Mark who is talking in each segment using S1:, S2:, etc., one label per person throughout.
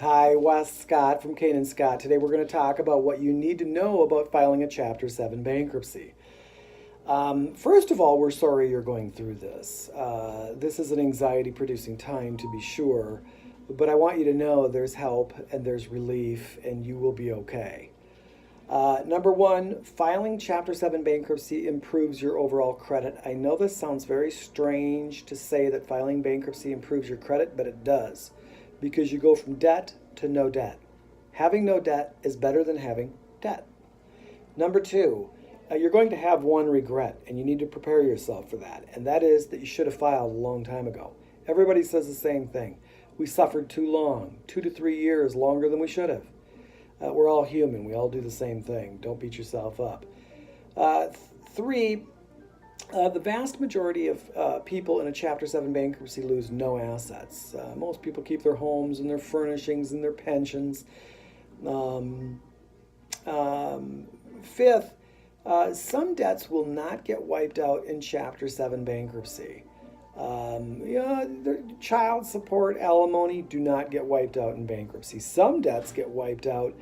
S1: Hi, Wes Scott from Kane and Scott. Today we're going to talk about what you need to know about filing a Chapter 7 bankruptcy. First of all, we're sorry you're going through this. This is an anxiety-producing time, to be sure, but I want you to know there's help and there's relief and you will be okay. Number one, filing Chapter 7 bankruptcy improves your overall credit. I know this sounds very strange to say that filing bankruptcy improves your credit, but it does, because you go from debt to no debt. Having no debt is better than having debt. Number two, you're going to have one regret, and you need to prepare yourself for that, and that is that you should have filed a long time ago. Everybody says the same thing. We suffered too long, 2 to 3 years longer than we should have. We're all human. We all do the same thing. Don't beat yourself up. Three, the vast majority of people in a Chapter 7 bankruptcy lose no assets. Most people keep their homes and their furnishings and their pensions. Fifth, some debts will not get wiped out in Chapter 7 bankruptcy. Child support, alimony do not get wiped out in bankruptcy. Some debts get wiped out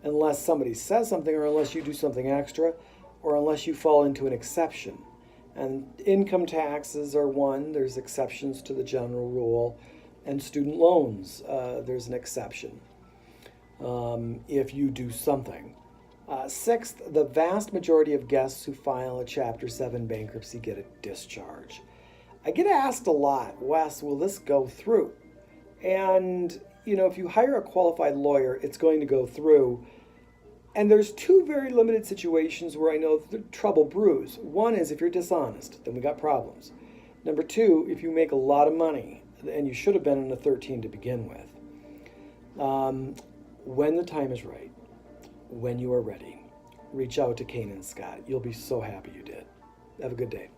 S1: unless somebody says something, or unless you do something extra, or unless you fall into an exception. And income taxes are one. There's exceptions to the general rule. And student loans, there's an exception if you do something. Sixth, the vast majority of guests who file a Chapter 7 bankruptcy get a discharge. I get asked a lot, Wes, will this go through? And, if you hire a qualified lawyer, it's going to go through. And there's two very limited situations where I know the trouble brews. One is if you're dishonest, then we got problems. Number two, if you make a lot of money, and you should have been in a 13 to begin with. When the time is right, when you are ready, reach out to Kane and Scott. You'll be so happy you did. Have a good day.